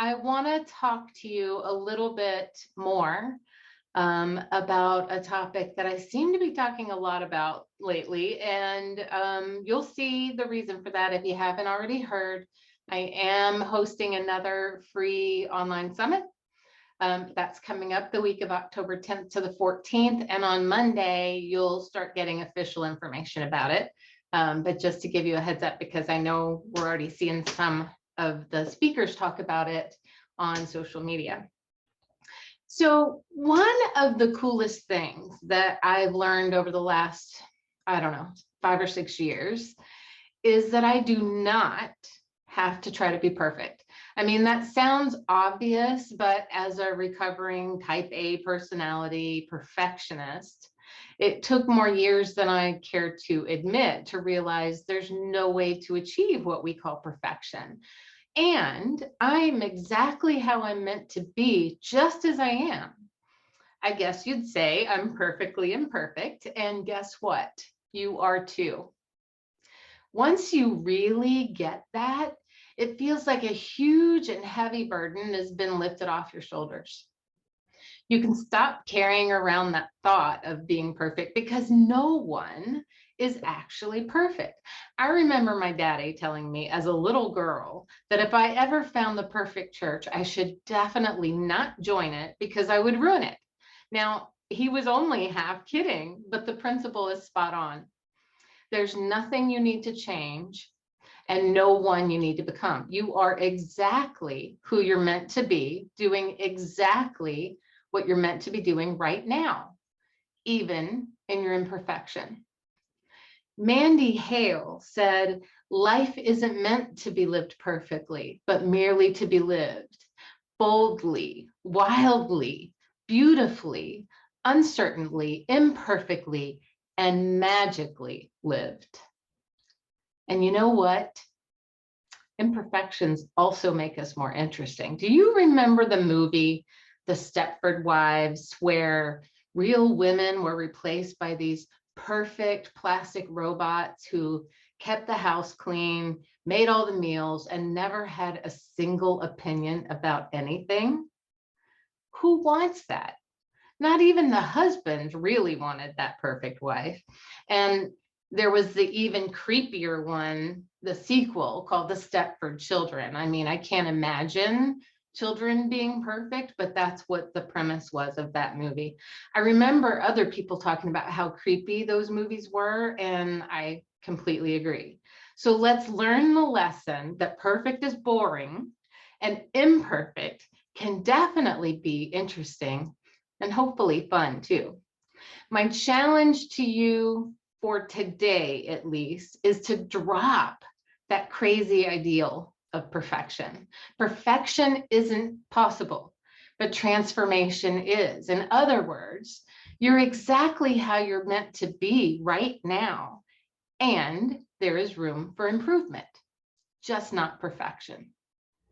I want to talk to you a little bit more about a topic that I seem to be talking a lot about lately, and you'll see the reason for that if you haven't already heard. I am hosting another free online summit. That's coming up the week of October 10th to the 14th, and on Monday, you'll start getting official information about it. But just to give you a heads up, because I know we're already seeing some of the speakers talk about it on social media. So one of the coolest things that I've learned over the last, I don't know, 5 or 6 years is that I do not have to try to be perfect. I mean, that sounds obvious, but as a recovering type A personality perfectionist, it took more years than I care to admit to realize there's no way to achieve what we call perfection. And I'm exactly how I'm meant to be, just as I am. I guess you'd say I'm perfectly imperfect. And guess what? You are too. Once you really get that, it feels like a huge and heavy burden has been lifted off your shoulders. You can stop carrying around that thought of being perfect because no one is actually perfect. I remember my daddy telling me as a little girl that if I ever found the perfect church, I should definitely not join it because I would ruin it. Now, he was only half kidding, but the principle is spot on. There's nothing you need to change and no one you need to become. You are exactly who you're meant to be, doing exactly what you're meant to be doing right now, even in your imperfection. Mandy Hale said, life isn't meant to be lived perfectly, but merely to be lived boldly, wildly, beautifully, uncertainly, imperfectly, and magically lived. And you know what? Imperfections also make us more interesting. Do you remember the movie, The Stepford Wives, where real women were replaced by these perfect plastic robots who kept the house clean, made all the meals, and never had a single opinion about anything? Who wants that? Not even the husband really wanted that perfect wife. And there was the even creepier one, the sequel called The Stepford Children. I mean, I can't imagine children being perfect, but that's what the premise was of that movie. I remember other people talking about how creepy those movies were, and I completely agree. So let's learn the lesson that perfect is boring and imperfect can definitely be interesting and hopefully fun too. My challenge to you for today, at least, is to drop that crazy ideal of perfection. Perfection isn't possible, but transformation is. In other words, you're exactly how you're meant to be right now, and there is room for improvement, just not perfection.